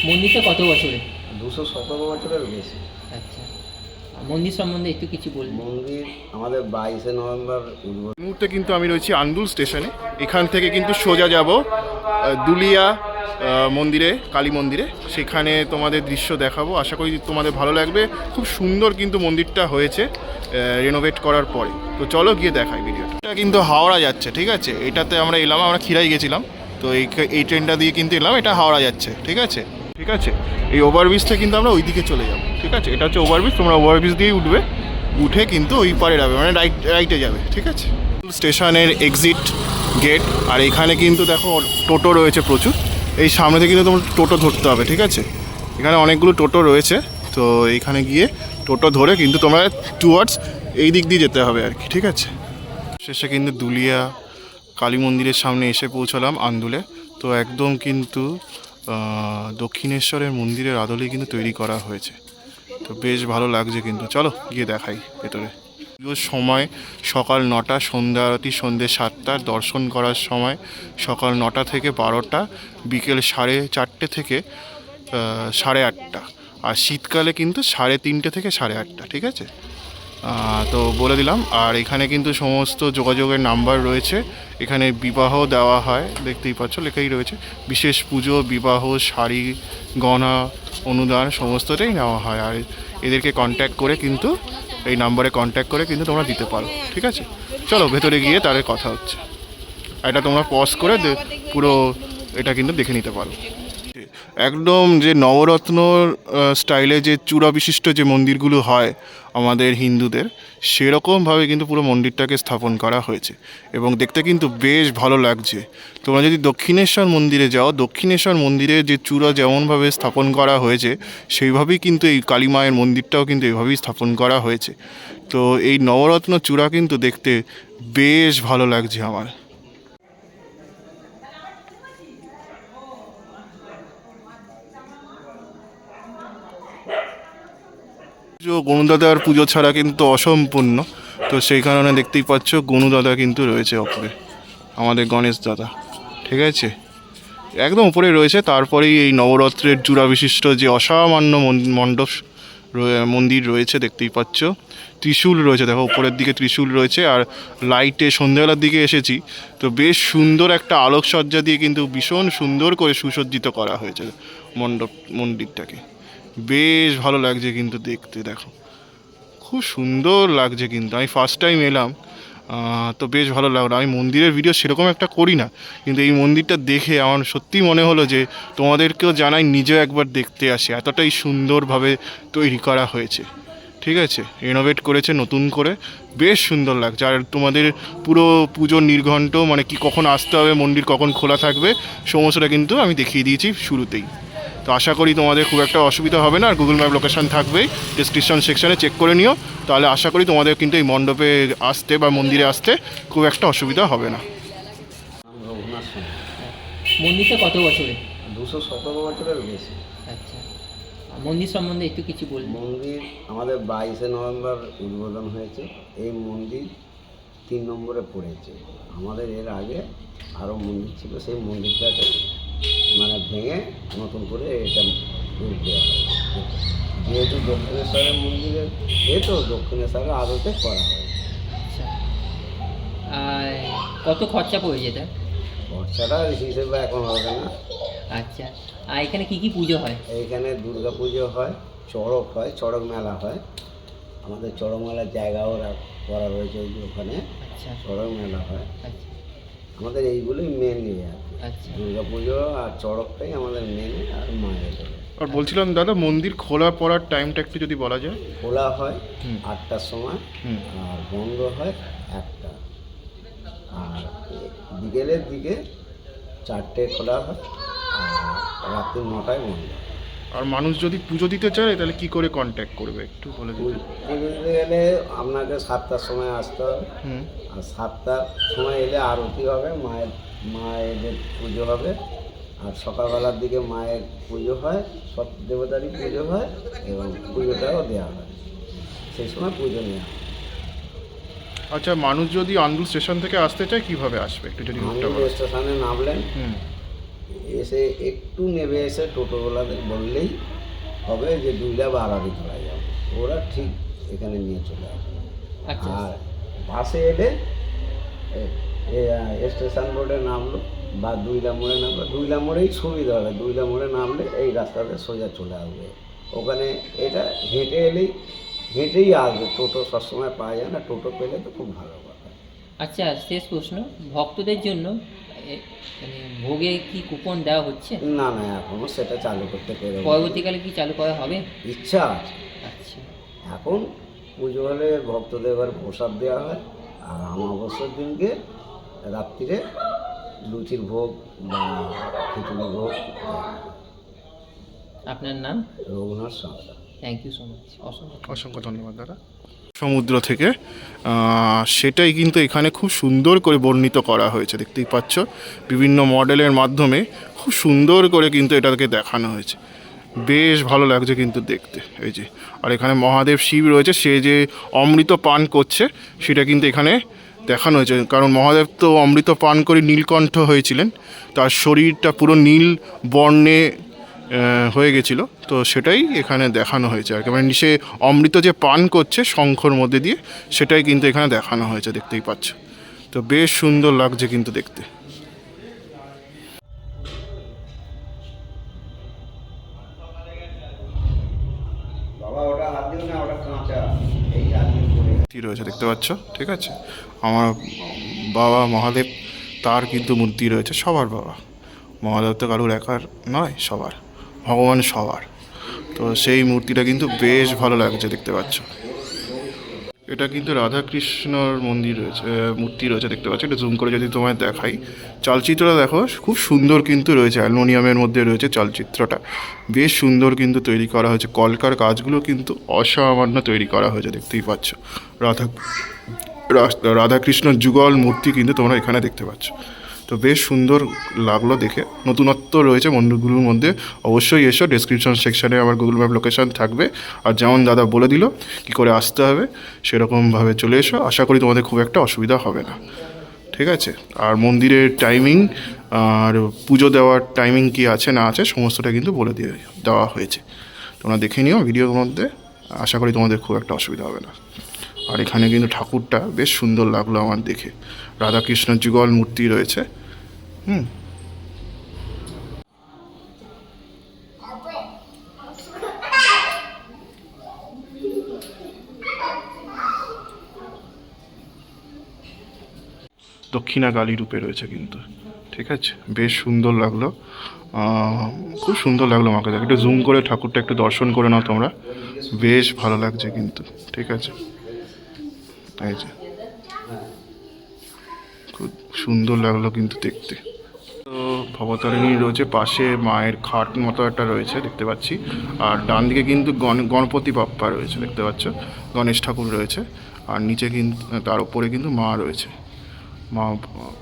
মন্দিরটা কত বছরে? 217 বছরের বেশি। আচ্ছা, মন্দির সম্বন্ধে একটু কিছু বলুন। মন্দির আমাদের 22শে নভেম্বর উদ্বোধন। এই মুহূর্তে কিন্তু আমি রয়েছি আন্দুল স্টেশনে। এখান থেকে কিন্তু সোজা যাব দুলিয়া মন্দিরে, কালী মন্দিরে। সেখানে তোমাদের দৃশ্য দেখাবো, আশা করি তোমাদের ভালো লাগবে। খুব সুন্দর কিন্তু মন্দিরটা হয়েছে রেনোভেট করার পরে। তো চলো গিয়ে দেখাই ভিডিওটা। এটা কিন্তু হাওড়া যাচ্ছে, ঠিক আছে? এটাতে আমরা এলাম, আমরা খিরাই গেছিলাম, তো এই ট্রেনটা দিয়ে কিন্তু এলাম। এটা হাওড়া যাচ্ছে, ঠিক আছে? ঠিক আছে, এই ওভারব্রিজটা কিন্তু আমরা ওই দিকে চলে যাব, ঠিক আছে? এটা হচ্ছে ওভারব্রিজ, তোমরা ওভারব্রিজ দিয়েই উঠবে, উঠে কিন্তু ওই পারে যাবে, মানে রাইটে যাবে, ঠিক আছে? স্টেশনের এক্সিট গেট। আর এখানে কিন্তু দেখো টোটো রয়েছে প্রচুর। এই সামনে থেকে কিন্তু তোমার টোটো ধরতে হবে, ঠিক আছে? এখানে অনেকগুলো টোটো রয়েছে, তো এইখানে গিয়ে টোটো ধরে কিন্তু তোমরা টুয়ার্ডস এই দিক দিয়ে যেতে হবে আর কি, ঠিক আছে? শেষে কিন্তু দুলিয়া কালী মন্দিরের সামনে এসে পৌঁছলাম আন্দুলে। তো একদম কিন্তু দক্ষিণেশ্বরের মন্দিরের আদলেই কিন্তু তৈরি করা হয়েছে। তো বেশ ভালো লাগছে কিন্তু, চলো গিয়ে দেখাই ভেতরে। সময় সকাল 9টা, সন্ধ্যা আরতি সন্ধ্যে 7টা, দর্শন করার সময় সকাল 9টা থেকে 12টা, বিকেল 4:30 থেকে 8:30, আর শীতকালে কিন্তু 3:30 থেকে 8:30, ঠিক আছে? তো বলে দিলাম। আর এখানে কিন্তু সমস্ত যোগাযোগের নাম্বার রয়েছে। এখানে বিবাহ দেওয়া হয়, দেখতেই পাচ্ছ লেখাই রয়েছে। বিশেষ পুজো, বিবাহ, শাড়ি, গয়না, অনুদান সমস্তটাই নেওয়া হয়। আর এদেরকে কন্ট্যাক্ট করে কিন্তু, এই নাম্বারে কন্ট্যাক্ট করে কিন্তু তোমরা দিতে পারো, ঠিক আছে? চলো ভেতরে গিয়ে তাদের কথা হচ্ছে। এটা তোমরা পজ করে পুরো এটা কিন্তু দেখে নিতে পারো। একদম যে নবরত্ন স্টাইলে যে চূড়া বিশিষ্ট যে মন্দিরগুলো হয় আমাদের হিন্দুদের, সেরকমভাবে কিন্তু পুরো মন্দিরটাকে স্থাপন করা হয়েছে এবং দেখতে কিন্তু বেশ ভালো লাগছে। তোমরা যদি দক্ষিণেশ্বর মন্দিরে যাও, দক্ষিণেশ্বর মন্দিরে যে চূড়া যেমনভাবে স্থাপন করা হয়েছে সেইভাবেই কিন্তু এই কালী মায়ের মন্দিরটাও কিন্তু এইভাবেই স্থাপন করা হয়েছে। তো এই নবরত্ন চূড়া কিন্তু দেখতে বেশ ভালো লাগছে আমার। গণুদাদার পুজো ছাড়া কিন্তু অসম্পূর্ণ, তো সেই কারণে দেখতেই পাচ্ছ গণুদাদা কিন্তু রয়েছে ওপরে, আমাদের গণেশ দাদা, ঠিক আছে? একদম উপরে রয়েছে। তারপরেই এই নবরাত্রের চূড়া বিশিষ্ট যে অসামান্য মণ্ডপ মন্দির রয়েছে, দেখতেই পাচ্ছ। ত্রিশূল রয়েছে, দেখো উপরের দিকে ত্রিশূল রয়েছে। আর লাইটে সন্ধ্যাবেলার দিকে এসেছি, তো বেশ সুন্দর একটা আলোকসজ্জা দিয়ে কিন্তু ভীষণ সুন্দর করে সুসজ্জিত করা হয়েছে মন্দিরটাকে। বেশ ভালো লাগছে কিন্তু দেখতে, দেখো খুব সুন্দর লাগছে কিন্তু। আমি ফার্স্ট টাইম এলাম, তো বেশ ভালো লাগলো। আমি মন্দিরের ভিডিও সেরকম একটা করি না, কিন্তু এই মন্দিরটা দেখে আমার সত্যিই মনে হলো যে তোমাদেরকেও জানাই, নিজেও একবার দেখতে আসি। এতটাই সুন্দরভাবে তৈরি করা হয়েছে, ঠিক আছে? রেনোভেট করেছে নতুন করে, বেশ সুন্দর লাগছে। আর তোমাদের পুরো পুজোর নির্ঘণ্ট, মানে কি কখন আসতে হবে, মন্দির কখন খোলা থাকবে, সমস্তটা কিন্তু আমি দেখিয়ে দিয়েছি শুরুতেই। তো আশা করি তোমাদের খুব একটা অসুবিধা হবে না। আর গুগল ম্যাপ লোকেশান থাকবেই, ডেসক্রিপশন সেকশানে চেক করে নিও। তাহলে আশা করি তোমাদের কিন্তু এই মণ্ডপে আসতে বা মন্দিরে আসতে খুব একটা অসুবিধা হবে না। রঘুনাথ সিং। মন্দিরটা কত বছরে? 217 বছরের বেশি। আচ্ছা, মন্দির সম্বন্ধে একটু কিছু বলুন। মন্দির আমাদের 22শে নভেম্বর উদ্বোধন হয়েছে। এই মন্দির 3 নম্বরে পড়েছে। আমাদের এর আগে আরও মন্দির ছিল, সেই মন্দিরটাকে মানে ভেঙে নতুন করে এটা রূপ দেওয়া হয়। যেহেতু দক্ষিণেশ্বরের মন্দিরের দক্ষিণেশ্বরের আদতে করা হয়। আচ্ছা, আর কত খরচা পড়েছে এটা? খরচাটা হিসেবে এখন হবে না। আচ্ছা, আর এখানে কি কি পুজো হয়? এইখানে দুর্গা পুজো হয়, চড়ক হয়, চড়ক মেলা হয়। আমাদের চড়ক মেলার জায়গাও করা রয়েছে ওখানে। আচ্ছা চড়ক মেলা হয়। আচ্ছা আমাদের এইগুলোই মেন ইয়ে আর কি। আচ্ছা। দুর্গা পুজো আর চড়কটাই আমাদের মেন। আর মায়ের আর বলছিলাম দাদা, মন্দির খোলা পড়ার টাইমটা একটু যদি বলা যায়। খোলা হয় হুম। 8টার সময়, আর বন্ধ হয় 1টা। আর বিকেলের দিকে 4টে খোলা হয়, আর রাত্রি 9টায় বন্ধ হয়। আর মানুষ যদি পুজো দিতে চায় তাহলে কি করে কন্ট্যাক্ট করবে একটু বলে দিন। পুজো দিতে গেলে আপনাকে 7টার সময় আসতে হবে। আর 7টার সময় এলে আরতি হবে, মায়েদের পুজো হবে। আর সকালবেলার দিকে মায়ের পুজো হয়, সব দেবতারই পুজো হয় এবং পুজোটাও দেওয়া হয়। সেই সময় পুজো নেওয়া হয়। আচ্ছা, মানুষ যদি আন্দুল স্টেশন থেকে আসতে চায় কিভাবে আসবে একটু যদি রুটটা আন্দুল বলেন। স্টেশনে নামলেন, এসে একটু নেমে এসে টোটোওয়ালাদের বললেই হবে যে দুইলা বা আড়াড়ি ধরা যাবে, ওরা ঠিক এখানে নিয়ে চলে আসবে। আচ্ছা আর বাসে এলে স্টেশন রোডে নামলো বা দুইলা মোড়ে নামলো, দুইলা মোড়েই সুবিধা হবে, দুইলা মোড়ে নামলে এই রাস্তাতে সোজা চলে আসবে ওখানে। এটা হেঁটে এলেই হেঁটেই আসবে, টোটো সবসময় পাওয়া যায় না, টোটো পেলে তো খুব ভালো কথা। আচ্ছা, শেষ প্রশ্ন, ভক্তদের জন্য মানে ভোগে কি কুপন দেওয়া হচ্ছে? না না, এখনও সেটা চালু করতে পেরে পরবর্তীকালে কি চালু করা হবে? ইচ্ছা আছে। আচ্ছা, এখন পুজো হলে ভক্তদের এবার প্রসাদ দেওয়া হয়, আর অমাবস্যার দিনকে রাত্রিরে লুচির ভোগ বা খিচুড়ি ভোগ। আপনার নাম? Raghunath Santra. Thank you so much, অসংখ্য অসংখ্য ধন্যবাদ দাদা। সমুদ্র থেকে সেটাই কিন্তু এখানে খুব সুন্দর করে বর্ণিত করা হয়েছে, দেখতেই পাচ্ছ বিভিন্ন মডেলের মাধ্যমে খুব সুন্দর করে কিন্তু এটাকে দেখানো হয়েছে। বেশ ভালো লাগছে কিন্তু দেখতে। এই যে, আর এখানে মহাদেব শিব রয়েছে, সে যে অমৃত পান করছে সেটা কিন্তু এখানে দেখানো হয়েছে। কারণ মহাদেব তো অমৃত পান করে নীলকণ্ঠ হয়েছিলেন, তার শরীরটা পুরো নীল বর্ণে হয়ে গেছিলো, তো সেটাই এখানে দেখানো হয়েছে আর কি। মানে সে অমৃত যে পান করছে শঙ্খর মধ্যে দিয়ে, সেটাই কিন্তু এখানে দেখানো হয়েছে, দেখতেই পাচ্ছ। তো বেশ সুন্দর লাগছে কিন্তু দেখতে। বাবা ওটা হাত দিও না, ওটা কাঁচা, এই হাত দিয়ে পড়ে মূর্তি রয়েছে দেখতে পাচ্ছ, ঠিক আছে। আমার বাবা মহাদেব, তার কিন্তু মূর্তি রয়েছে, সবার বাবা মহাদেব তো কারুর একার নয়, সবার, ভগবান সবার। তো সেই মূর্তিটা কিন্তু বেশ ভালো লাগছে, দেখতে পাচ্ছ। এটা কিন্তু রাধাকৃষ্ণর মন্দির রয়েছে, মূর্তি রয়েছে দেখতে পাচ্ছ। এটা জুম করে যদি তোমায় দেখাই, চালচিত্রটা দেখো খুব সুন্দর কিন্তু রয়েছে, অ্যালুমিনিয়ামের মধ্যে রয়েছে চালচিত্রটা, বেশ সুন্দর কিন্তু তৈরি করা হয়েছে। কলকার কাজগুলো কিন্তু অসামান্য তৈরি করা হয়েছে, দেখতেই পাচ্ছ। রাধাকৃষ্ণ যুগল মূর্তি কিন্তু তোমরা এখানে দেখতে পাচ্ছ। তো বেশ সুন্দর লাগলো দেখে, নতুনত্ব রয়েছে মন্দিরগুলোর মধ্যে। অবশ্যই এসো, ডেসক্রিপশন সেকশানে আমার গুগল ম্যাপ লোকেশান থাকবে, আর যেমন দাদা বলে দিল কী করে আসতে হবে সেরকমভাবে চলে এসো। আশা করি তোমাদের খুব একটা অসুবিধা হবে না, ঠিক আছে। আর মন্দিরের টাইমিং আর পুজো দেওয়ার টাইমিং কী আছে না আছে সমস্তটা কিন্তু বলে দেওয়া হয়েছে, তোমরা দেখে নিও ভিডিওর মধ্যে। আশা করি তোমাদের খুব একটা অসুবিধা হবে না। আর এখানে কিন্তু ঠাকুরটা বেশ সুন্দর লাগলো আমার দেখে, রাধাকৃষ্ণ যুগল মূর্তি রয়েছে। দক্ষিণা কালী রূপে রয়েছে কিন্তু, ঠিক আছে। বেশ সুন্দর লাগলো, খুব সুন্দর লাগলো আমাকে দেখে। একটু জুম করে ঠাকুরটা একটু দর্শন করে নাও তোমরা, বেশ ভালো লাগছে কিন্তু, ঠিক আছে। এই যে খুব সুন্দর লাগলো কিন্তু দেখতে। তো ভবতারিণী রয়েছে পাশে, মায়ের খাট মতো একটা রয়েছে দেখতে পাচ্ছি। আর ডান দিকে কিন্তু গণপতি বাপ্পা রয়েছে দেখতে পাচ্ছ, গণেশ ঠাকুর রয়েছে। আর নিচে কিন্তু তার উপরে কিন্তু মা রয়েছে, মা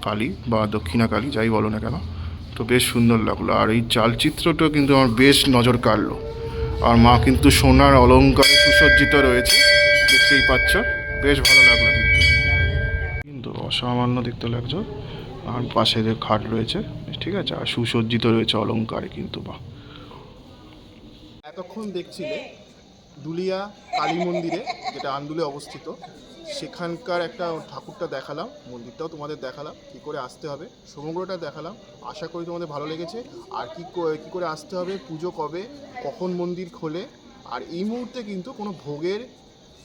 কালী বা দক্ষিণা কালী যাই বলো না কেন। তো বেশ সুন্দর লাগলো। আর এই চালচিত্রটা কিন্তু আমার বেশ নজর কাড়লো। আর মা কিন্তু সোনার অলংকারে সুসজ্জিত রয়েছে, দেখতেই পাচ্ছ, বেশ ভালো লাগলো কিন্তু অসামান্য দেখতে লাগছে। আর পাশে যে খাট রয়েছে, ঠিক আছে, আর সুসজ্জিত রয়েছে অলংকারে কিন্তু। বা এতক্ষণ দেখছিলে দুলিয়া কালী মন্দিরে, যেটা আন্দুলে অবস্থিত, সেখানকার একটা ঠাকুরটা দেখালাম, মন্দিরটাও তোমাদের দেখালাম, কী করে আসতে হবে সমগ্রটা দেখালাম। আশা করি তোমাদের ভালো লেগেছে। আর কী করে আসতে হবে, পুজো কবে, কখন মন্দির খোলে। আর এই মুহূর্তে কিন্তু কোনো ভোগের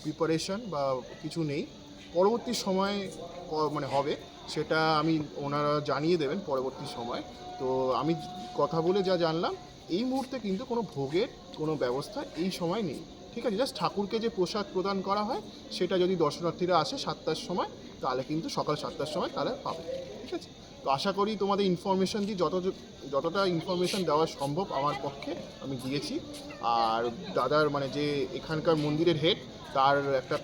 প্রিপারেশন বা কিছু নেই, পরবর্তী সময় মানে হবে, সেটা ওনারা জানিয়ে দেবেন পরবর্তী সময়। তো আমি কথা বলে যা জানলাম, এই মুহূর্তে কিন্তু কোনো ভোগের কোনো ব্যবস্থা এই সময় নেই, ঠিক আছে। জাস্ট ঠাকুরকে যে প্রসাদ প্রদান করা হয়, সেটা যদি দর্শনার্থীরা আসে 7টার সময়, তাহলে কিন্তু সকাল 7টার সময় তারা পাবে, ঠিক আছে। তো আশা করি তোমাদের ইনফরমেশান দিই, যতটা ইনফরমেশান দেওয়া সম্ভব আমার পক্ষে আমি দিয়েছি। আর দাদার মানে যে এখানকার মন্দিরের হেড, তার একটা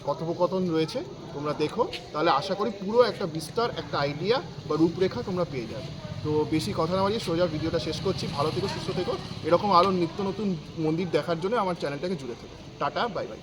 কথোপকথন রয়েছে, তোমরা দেখো, তাহলে আশা করি পুরো একটা বিস্তার, একটা আইডিয়া বা রূপরেখা তোমরা পেয়ে যাবে। তো বেশি কথা না বাড়িয়ে সোজা ভিডিওটা শেষ করছি। ভালো থেকো, সুস্থ থেকো, এরকম আরও নিত্য নতুন মন্দির দেখার জন্য আমার চ্যানেলটাকে জুড়ে থেকো। Tata, bye bye.